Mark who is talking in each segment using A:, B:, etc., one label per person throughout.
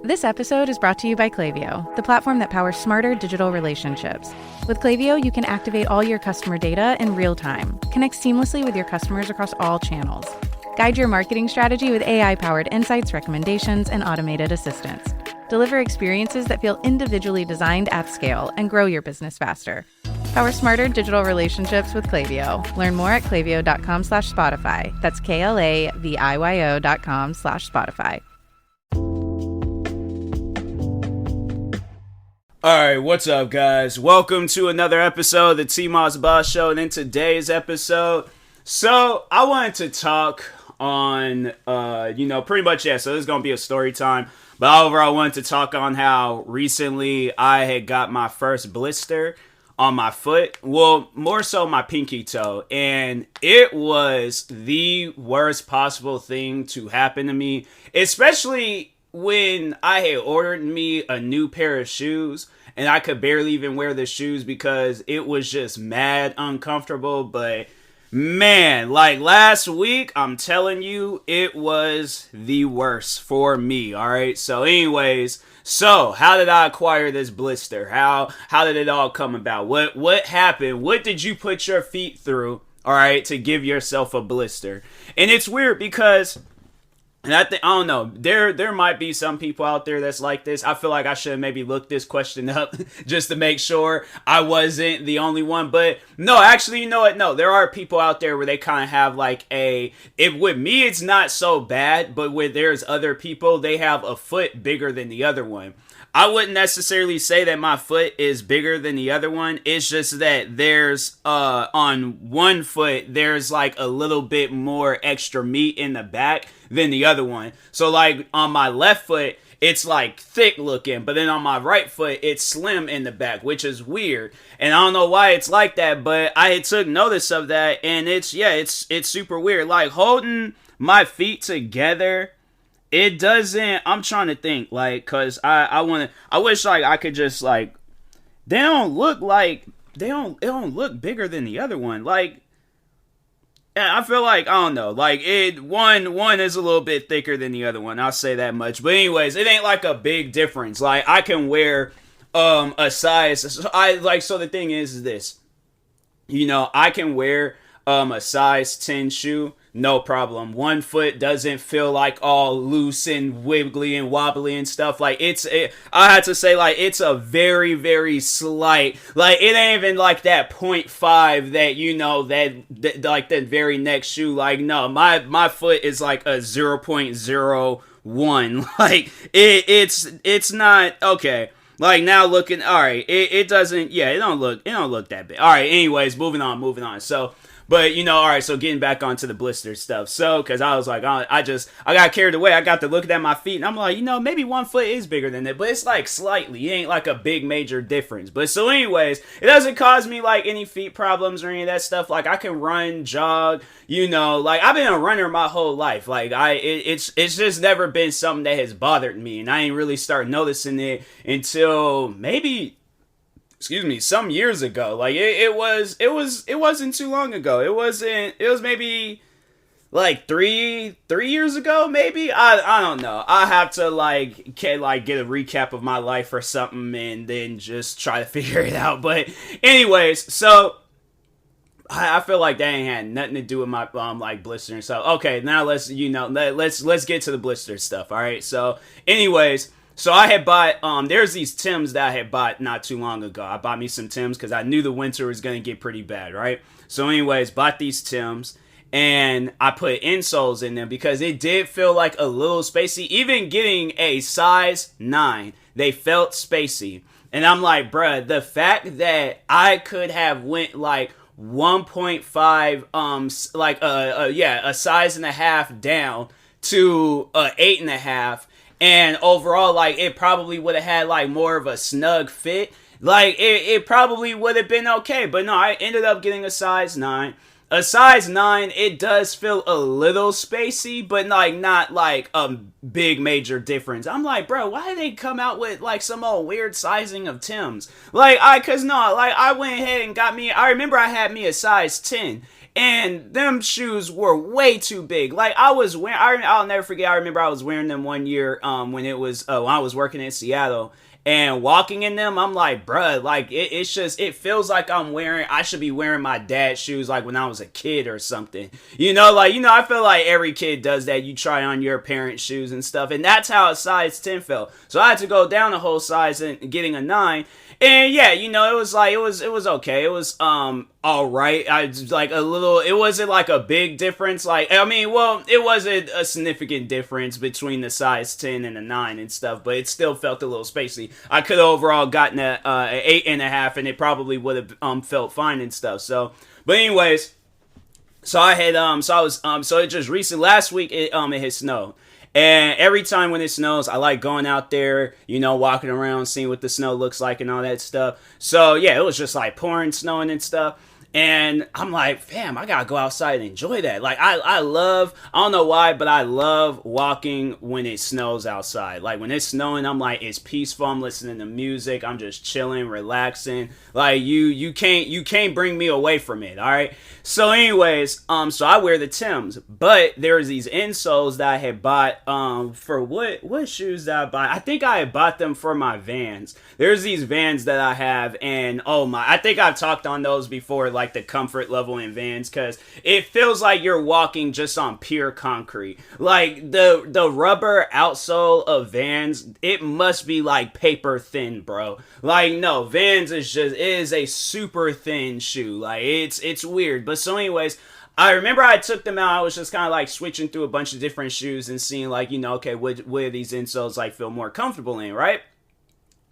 A: This episode is brought to you by Klaviyo, the platform that powers smarter digital relationships. With Klaviyo, you can activate all your customer data in real time, connect seamlessly with your customers across all channels, guide your marketing strategy with AI-powered insights, recommendations, and automated assistance, deliver experiences that feel individually designed at scale, and grow your business faster. Power smarter digital relationships with Klaviyo. Learn more at klaviyo.com/Spotify. That's KLAVIYO.com/Spotify.
B: Alright, what's up, guys? Welcome to another episode of the TMossBoss Show. And in today's episode, I wanted to talk on, pretty much, so this is going to be a story time. But overall, I wanted to talk on how recently I had got my first blister on my foot. Well, more so my pinky toe. And it was the worst possible thing to happen to me, especially when I had ordered me a new pair of shoes and I could barely even wear the shoes because it was just mad uncomfortable. But man, like last week, I'm telling you, it was the worst for me. All right. So anyways, how did I acquire this blister? How did it all come about? What happened? What did you put your feet through? All right, to give yourself a blister? And it's weird because, and I don't know, there might be some people out there that's like this. I feel like I should maybe look this question up just to make sure I wasn't the only one. But no, actually, you know what? No, there are people out there where they kind of have like with me, it's not so bad, but where there's other people, they have a foot bigger than the other one. I wouldn't necessarily say that my foot is bigger than the other one. It's just that there's, on one foot, there's like a little bit more extra meat in the back than the other one. So like on my left foot, it's like thick looking, but then on my right foot, it's slim in the back, which is weird. And I don't know why it's like that, but I took notice of that, and it's super weird. Like holding my feet together, it doesn't, I'm trying to think, like, cause I wish like I could just like, they don't look bigger than the other one. Like, yeah, I feel like, I don't know, like one is a little bit thicker than the other one. I'll say that much. But anyways, it ain't like a big difference. Like I can wear, a size, so the thing is this, I can wear, a size 10 shoe. No problem. One foot doesn't feel like all loose and wiggly and wobbly and stuff. Like I had to say, like, it's a very, very slight, like it ain't even like that 0.5 that, like that very next shoe. Like, no, my foot is like a 0.01. Like it's not okay. Like now looking, all right, it doesn't, it don't look that big. All right. Anyways, moving on. So, but, all right, so getting back onto the blister stuff. So, because I was like, I got carried away. I got to looking at my feet, and I'm like, maybe one foot is bigger than that, but it's like slightly. It ain't like a big major difference. But so anyways, it doesn't cause me like any feet problems or any of that stuff. Like I can run, jog, like I've been a runner my whole life. Like it's just never been something that has bothered me, and I ain't really start noticing it until maybe, some years ago. Like it wasn't too long ago. It was maybe like three years ago, maybe. I don't know. I have to get a recap of my life or something and then just try to figure it out. But anyways, so I feel like that ain't had nothing to do with my like blister and stuff. Okay, now let's get to the blister stuff. All right. So anyways, so I had bought, there's these Tims that I had bought not too long ago. I bought me some Tims because I knew the winter was going to get pretty bad, right? So anyways, bought these Tims, and I put insoles in them because it did feel like a little spacey. Even getting a size 9, they felt spacey. And I'm like, bruh, the fact that I could have went like 1.5, a size and a half down to 8.5, and overall, like, it probably would have had, like, more of a snug fit. Like, it probably would have been okay. But no, I ended up getting a size 9. A size 9, it does feel a little spacey, but, like, not, like, a big major difference. I'm like, bro, why did they come out with, like, some old weird sizing of Tims? Like, I went ahead and got me, I remember I had me a size 10. and them shoes were way too big. Like I was wearing, I'll never forget. I remember I was wearing them one year when it was when I was working in Seattle. And walking in them, I'm like, bruh, like, it's just, it feels like I should be wearing my dad's shoes, like, when I was a kid or something. I feel like every kid does that. You try on your parents' shoes and stuff. And that's how a size 10 felt. So I had to go down a whole size and getting a 9. And yeah, it was like, it was okay. It was, alright. I just like it wasn't like a big difference. It wasn't a significant difference between the size 10 and a 9 and stuff, but it still felt a little spacey. I could have overall gotten a 8.5 and it probably would have, felt fine and stuff. So, but anyways, so it just recently, last week, it had snowed. And every time when it snows, I like going out there, walking around, seeing what the snow looks like and all that stuff. So, yeah, it was just like pouring, snowing and stuff. And I'm like, fam, I gotta go outside and enjoy that. Like, I don't know why, but I love walking when it snows outside. Like, when it's snowing, I'm like, it's peaceful. I'm listening to music. I'm just chilling, relaxing. Like, you can't bring me away from it, all right? So anyways, so I wear the Tims, but there's these insoles that I had bought, for what shoes did I buy? I think I had bought them for my Vans. There's these Vans that I have, and I think I've talked on those before, like the comfort level in Vans, because it feels like you're walking just on pure concrete. Like the rubber outsole of Vans, it must be like paper thin, bro. Like no, Vans is a super thin shoe. Like it's weird. But so anyways, I remember I took them out. I was just kind of like switching through a bunch of different shoes and seeing like, okay, what of these insoles like feel more comfortable in, right?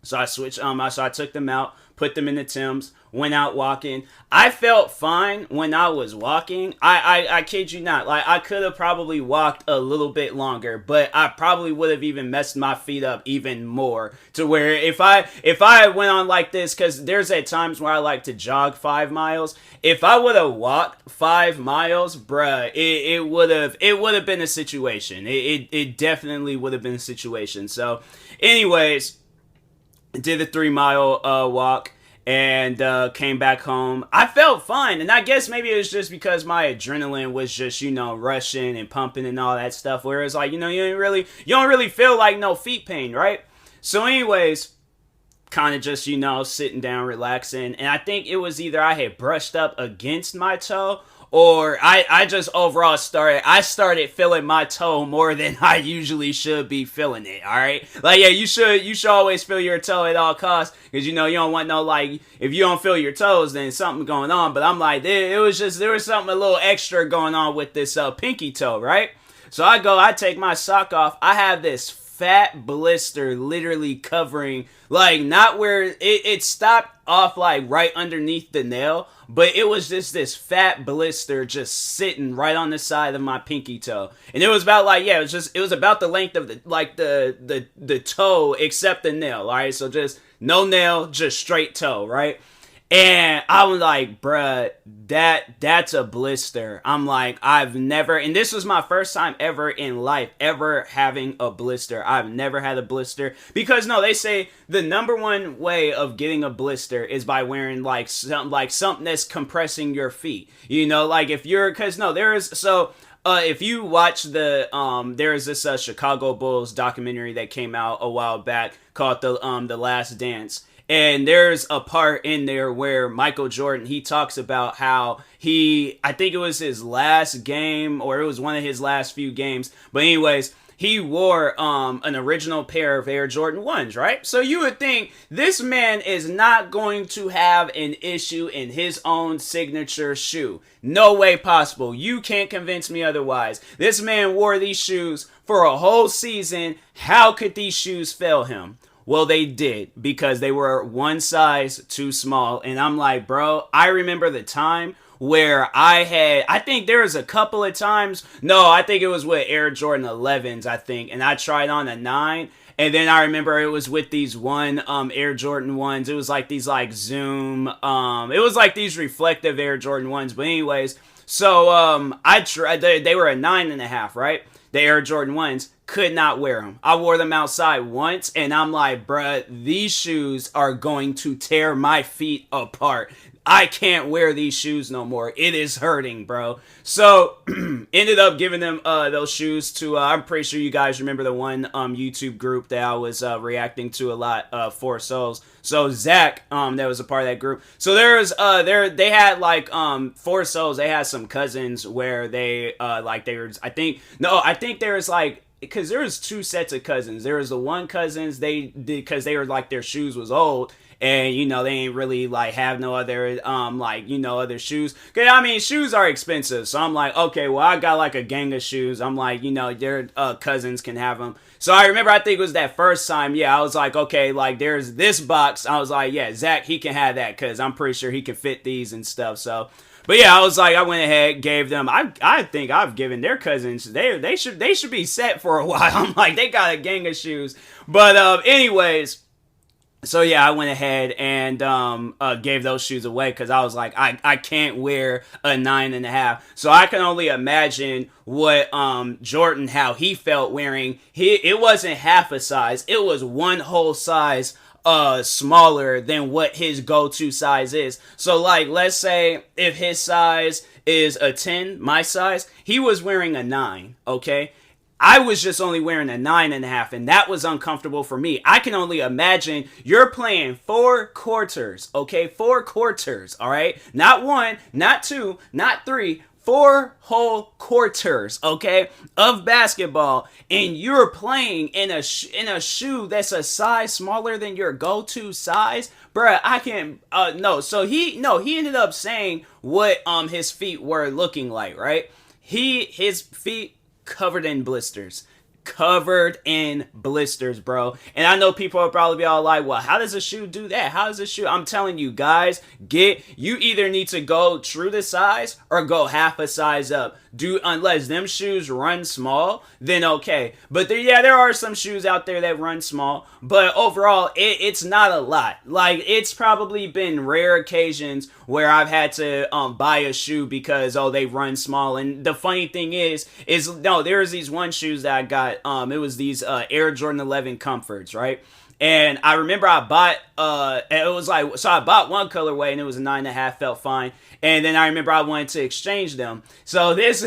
B: So I switched, so I took them out, put them in the Tims, went out walking. I felt fine when I was walking. I kid you not. Like, I could have probably walked a little bit longer, but I probably would have even messed my feet up even more to where if I went on like this, because there's at times where I like to jog 5 miles. If I would have walked 5 miles, bruh, it would have been a situation. It definitely would have been a situation. So, anyways, did a 3-mile walk and came back home. I felt fine, and I guess maybe it was just because my adrenaline was just rushing and pumping and all that stuff. Whereas like you don't really feel like no feet pain, right? So anyways, kind of just sitting down, relaxing, and I think it was either I had brushed up against my toe, or I just overall started feeling my toe more than I usually should be feeling it, alright? Like, yeah, you should always feel your toe at all costs, because, you don't want no, like, if you don't feel your toes, then something going on, but I'm like, there was something a little extra going on with this pinky toe, right? So I take my sock off, I have this fat blister literally covering, like, not where it stopped off like right underneath the nail, but it was just this fat blister just sitting right on the side of my pinky toe. And it was about like, yeah, it was about the length of the toe except the nail, alright? So just no nail, just straight toe, right? And I was like, bruh, that's a blister. I'm like, I've never, and this was my first time ever in life ever having a blister. I've never had a blister because no, they say the number one way of getting a blister is by wearing something that's compressing your feet. Like if you're, cause no, if you watch there's this Chicago Bulls documentary that came out a while back called The Last Dance. And there's a part in there where Michael Jordan, he talks about how I think it was his last game, or it was one of his last few games. But anyways, he wore an original pair of Air Jordan 1s, right? So you would think this man is not going to have an issue in his own signature shoe. No way possible. You can't convince me otherwise. This man wore these shoes for a whole season. How could these shoes fail him? Well, they did, because they were one size too small. And I'm like, bro, I remember the time where I think there was a couple of times, no, I think it was with Air Jordan 11s, I think, and I tried on a 9, and then I remember it was with these Air Jordan 1s, it was like these like Zoom, it was like these reflective Air Jordan 1s, but anyways, so I tried, they were a 9.5, right? The Air Jordan 1s, could not wear them. I wore them outside once, and I'm like, bruh, these shoes are going to tear my feet apart. I can't wear these shoes no more. It is hurting, bro. So ended up giving them those shoes to I'm pretty sure you guys remember the one YouTube group that I was reacting to a lot, Four Souls. So Zach that was a part of that group. So they had like Four Souls, they had some cousins where they like they were I think there was like, because there was two sets of cousins. There was the one cousins they did because they were like their shoes was old, and you know they ain't really like have no other like you know other shoes. Cause I mean shoes are expensive, so I'm like, okay, well I got like a gang of shoes. I'm like, you know, their cousins can have them. So I remember, I think it was that first time, yeah, I was like, okay, like there's this box. I was like, yeah, Zach, he can have that because I'm pretty sure he can fit these and stuff. So. But yeah, I was like, I went ahead, gave them. I think I've given their cousins. They should be set for a while. I'm like, they got a gang of shoes. But anyways, so yeah, I went ahead and gave those shoes away because I was like, I can't wear a 9.5. So I can only imagine what Jordan, how he felt wearing. It wasn't half a size. It was one whole size smaller than what his go-to size is. So like, let's say if his size is a 10, my size, he was wearing a 9, okay? I was just only wearing a 9.5, and that was uncomfortable for me. I can only imagine you're playing 4 quarters, okay? 4 quarters, all right? Not 1, not 2, not 3, 4 whole quarters, okay, of basketball, and you're playing in a shoe that's a size smaller than your go-to size, bruh. I can't. No. So he ended up saying what his feet were looking like, right? His feet covered in blisters. Covered in blisters, bro. And I know people will probably be all like, well, how does a shoe do that? How does a shoe? I'm telling you guys, you either need to go true to size or go half a size up. Unless them shoes run small, then okay. But there are some shoes out there that run small, but overall it's not a lot. Like, it's probably been rare occasions where I've had to buy a shoe because they run small. And the funny thing is no, there's these one shoes that I got. It was these Air Jordan 11 Comforts, right? And I remember I bought, it was like, so I bought one colorway and it was a 9.5, felt fine. And then I remember I wanted to exchange them. So this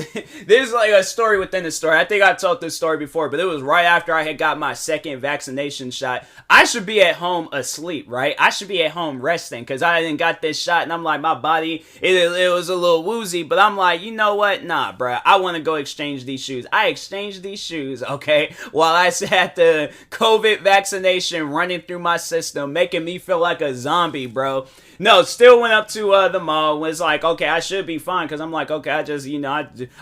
B: like a story within the story. I think I've told this story before, but it was right after I had got my second vaccination shot. I should be at home asleep, right? I should be at home resting because I didn't got this shot, and I'm like, my body, it was a little woozy, but I'm like, you know what? Nah, bruh, I want to go exchange these shoes. I exchanged these shoes, okay, while I had the COVID vaccination running through my system, making me feel like a zombie, bro. No, still went up to the mall, was like, okay, I should be fine, because I'm like, okay, I just,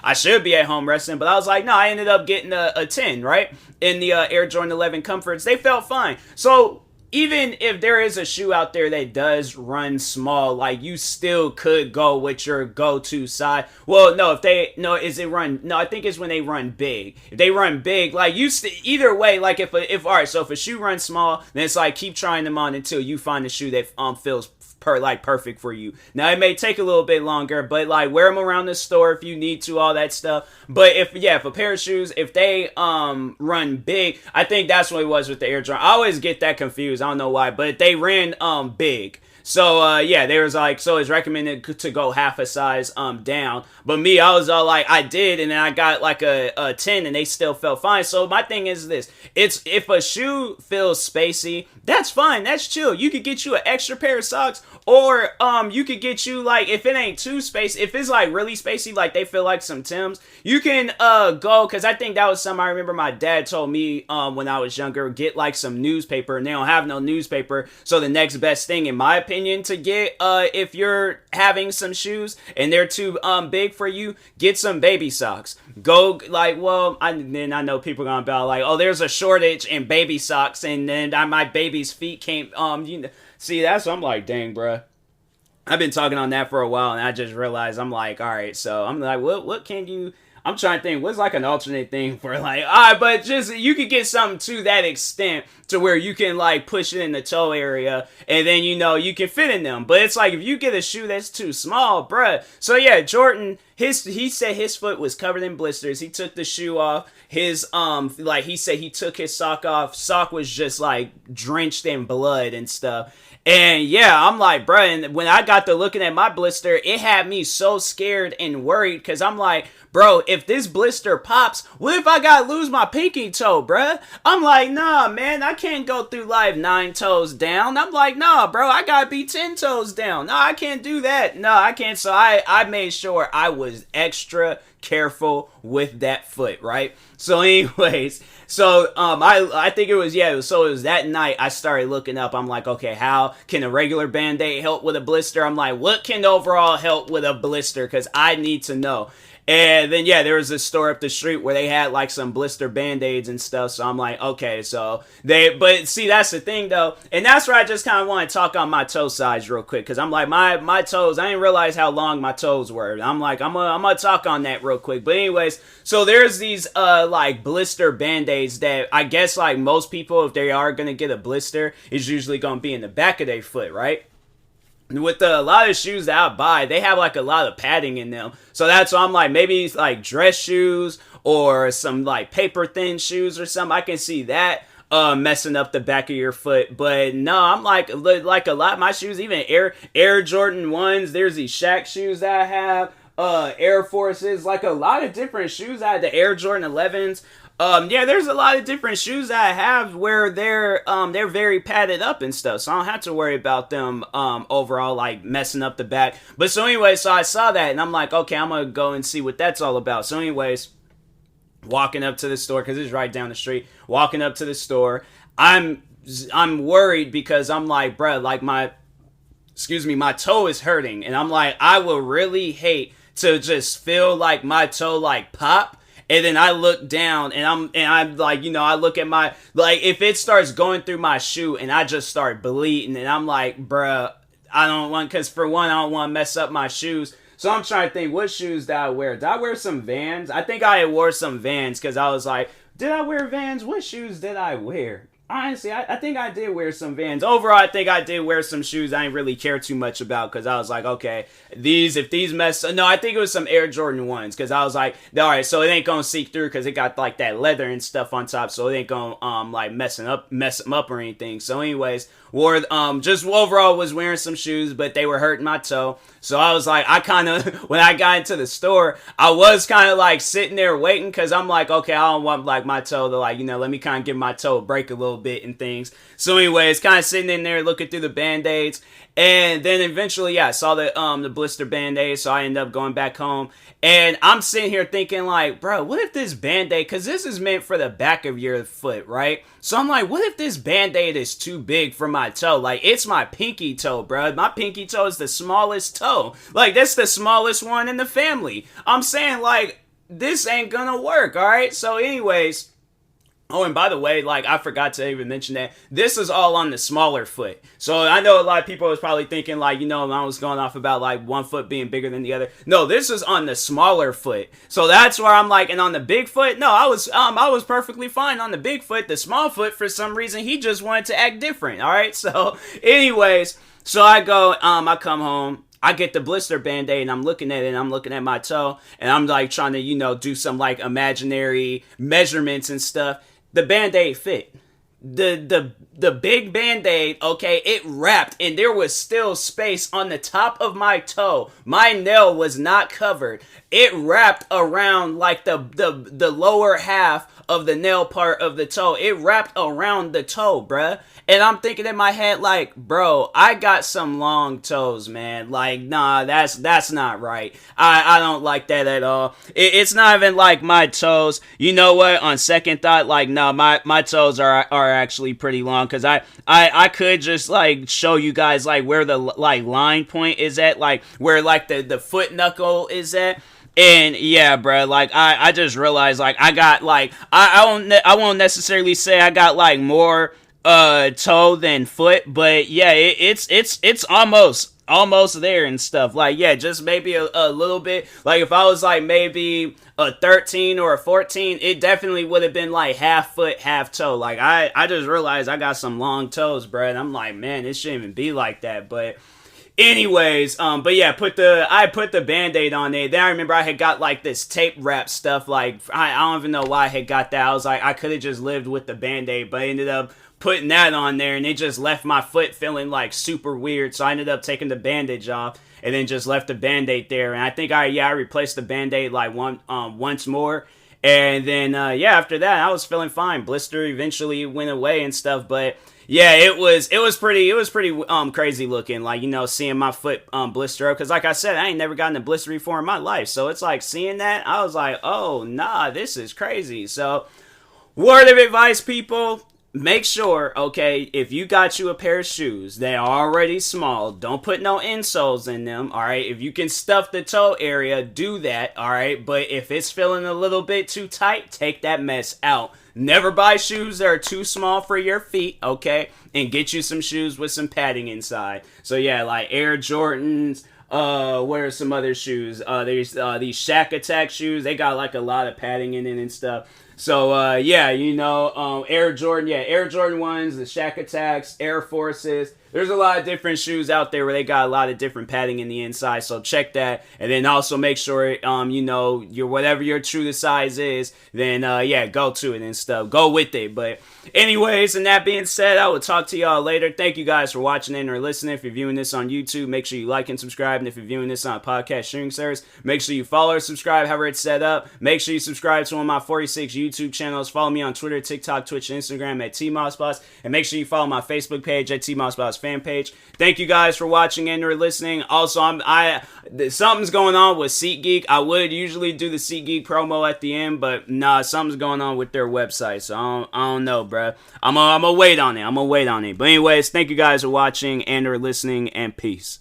B: I should be at home resting, but I was like, no, I ended up getting a 10, right, in the Air Jordan 11 Comforts. They felt fine. So even if there is a shoe out there that does run small, like, you still could go with your go-to size. Well, no, I think it's when they run big. If they run big, like, either way, like, if a shoe runs small, then it's like, keep trying them on until you find a shoe that feels perfect for you. Now, it may take a little bit longer, but like, wear them around the store if you need to, all that stuff. But if a pair of shoes, if they run big, I think that's what it was with the Air Jordan. I always get that confused. I don't know why, but they ran big. So, there was like, so it's recommended to go half a size down. But me, I was all like, I did, and then I got like a 10, and they still felt fine. So my thing is this. It's, if a shoe feels spacey, that's fine. That's chill. You could get you an extra pair of socks, or you could get you, like, if it ain't too spacey, if it's like really spacey, like they feel like some Timbs, you can go, because I think that was something I remember my dad told me when I was younger, get like some newspaper, and they don't have no newspaper. So the next best thing, in my opinion, to get if you're having some shoes and they're too big for you, get some baby socks. Go, like, well, I know people gonna be like, oh, there's a shortage in baby socks, and then my baby's feet can't see, that's what I'm like, dang, bruh. I've been talking on that for a while, and I just realized, I'm like, all right, so I'm like, what can you, I'm trying to think, what's like an alternate thing for, like, all right, but just, you could get something to that extent to where you can, like, push it in the toe area, and then, you can fit in them. But it's like, if you get a shoe that's too small, bruh. So yeah, Jordan, he said his foot was covered in blisters. He took the shoe off. His like he said he took his sock off. Sock was just like drenched in blood and stuff. And yeah, I'm like, bro, and when I got to looking at my blister, it had me so scared and worried because I'm like, bro, if this blister pops, what if I gotta lose my pinky toe, bruh? I'm like, nah, man, I can't go through life 9 toes down. I'm like, nah, bro, I gotta be 10 toes down. No, I can't do that. No, I can't. So I made sure I was extra careful with that foot, right? So anyways, so I think it was so it was that night I started looking up. I'm like, okay, how can a regular band-aid help with a blister? I'm like, what can overall help with a blister? Because I need to know. And then, there was this store up the street where they had, like, some blister Band-Aids and stuff. So I'm like, okay, so but see, that's the thing, though. And that's where I just kind of want to talk on my toe size real quick. Because I'm like, my toes, I didn't realize how long my toes were. I'm like, I'm going to talk on that real quick. But anyways, so there's these, like, blister Band-Aids that I guess, like, most people, if they are going to get a blister, is usually going to be in the back of their foot, right? With a lot of shoes that I buy, they have like a lot of padding in them. So that's why I'm like, maybe it's like dress shoes or some like paper thin shoes or something. I can see that messing up the back of your foot. But no, I'm like a lot of my shoes, even Air Jordan 1s, there's these Shaq shoes that I have, Air Forces, like a lot of different shoes. I had the Air Jordan 11s. There's a lot of different shoes that I have where they're very padded up and stuff, so I don't have to worry about them, overall, like, messing up the back. But so anyway, so I saw that, and I'm like, okay, I'm gonna go and see what that's all about. So anyways, walking up to the store, because it's right down the street, walking up to the store, I'm worried because I'm like, bruh, like, my toe is hurting, and I'm like, I would really hate to just feel like my toe, like, pop. And then I look down and I'm like, I look at my, like, if it starts going through my shoe and I just start bleeding and I'm like, bruh, I don't want, because for one, I don't want to mess up my shoes. So I'm trying to think, what shoes did I wear? Did I wear some Vans? I think I wore some Vans because I was like, did I wear Vans? What shoes did I wear? Honestly, I think I did wear some Vans. Overall, I think I did wear some shoes I didn't really care too much about because I was like, okay, if these mess... No, I think it was some Air Jordan 1s because I was like, all right, so it ain't going to seep through because it got, like, that leather and stuff on top, so it ain't going to, like, mess them up or anything. So anyways, just overall was wearing some shoes, but they were hurting my toe. So I was like, when I got into the store, I was kind of like sitting there waiting because I'm like, okay, I don't want like my toe to like, let me kind of give my toe a break a little bit and things. So anyways, kind of sitting in there looking through the Band-Aids. And then eventually, I saw the blister Band-Aid, so I ended up going back home. And I'm sitting here thinking like, bro, what if this Band-Aid, because this is meant for the back of your foot, right? So I'm like, what if this Band-Aid is too big for my toe? Like, it's my pinky toe, bro. My pinky toe is the smallest toe. Like, that's the smallest one in the family. I'm saying, like, this ain't gonna work, alright? So anyways... Oh, and by the way, like, I forgot to even mention that this is all on the smaller foot. So I know a lot of people was probably thinking, like, I was going off about, like, one foot being bigger than the other. No, this is on the smaller foot. So that's where I'm like, and on the big foot, no, I was perfectly fine on the big foot. The small foot, for some reason, he just wanted to act different, all right? So, anyways, so I go, I come home. I get the blister Band-Aid and I'm looking at it and I'm looking at my toe and I'm like trying to, do some like imaginary measurements and stuff. The Band-Aid fit. The big Band-Aid, okay, it wrapped and there was still space on the top of my toe. My nail was not covered. It wrapped around like the lower half of the nail part of the toe. It wrapped around the toe, bruh. And I'm thinking in my head, like, bro, I got some long toes, man. Like, nah, that's not right. I don't like that at all. It's not even like my toes. You know what? On second thought, like, no, my toes are actually pretty long. Because I could just, like, show you guys, like, where the, like, line point is at. Like, where, like, the foot knuckle is at. And yeah, bro, like I just realized, like, I got, like, I won't necessarily say I got, like, more toe than foot, but yeah, it's almost there and stuff. Like, yeah, just maybe a little bit. Like, if I was like maybe a 13 or a 14, it definitely would have been like half foot, half toe. Like, I just realized I got some long toes, bro, and I'm like, man, it shouldn't even be like that. But Anyways, but yeah, I put the Band-Aid on there. Then I remember I had got like this tape wrap stuff. Like I don't even know why I had got that. I was like, I could have just lived with the Band-Aid, but I ended up putting that on there, and it just left my foot feeling like super weird. So I ended up taking the bandage off and then just left the Band-Aid there. And I think I replaced the Band-Aid like once more. And then after that I was feeling fine. Blister eventually went away and stuff, but yeah, it was pretty crazy looking, like, you know, seeing my foot blister up, because like I said, I ain't never gotten a blister before in my life, so it's like seeing that, I was like, oh nah, this is crazy. So word of advice, people, make sure, okay, if you got you a pair of shoes, they are already small, don't put no insoles in them, alright? If you can stuff the toe area, do that, alright? But if it's feeling a little bit too tight, take that mess out. Never buy shoes that are too small for your feet, okay? And get you some shoes with some padding inside. So yeah, like Air Jordans, what are some other shoes? There's these Shack Attack shoes, they got like a lot of padding in it and stuff. So, you know, Air Jordan ones, the Shack Attacks, Air Forces. There's a lot of different shoes out there where they got a lot of different padding in the inside, so check that. And then also make sure, you know, whatever your true to size is, then, go to it and stuff. Go with it. But anyways, and that being said, I will talk to y'all later. Thank you guys for watching and or listening. If you're viewing this on YouTube, make sure you like and subscribe. And if you're viewing this on a podcast streaming service, make sure you follow or subscribe, however it's set up. Make sure you subscribe to one of my 46 YouTube channels. Follow me on Twitter, TikTok, Twitch, and Instagram at TMossBoss. And make sure you follow my Facebook page at TMossBoss fan page. Thank you guys for watching and or listening. Also, something's going on with SeatGeek. I would usually do the SeatGeek promo at the end, but nah, something's going on with their website, so I don't know, bruh. I'm gonna wait on it. But anyways, thank you guys for watching and or listening, and peace.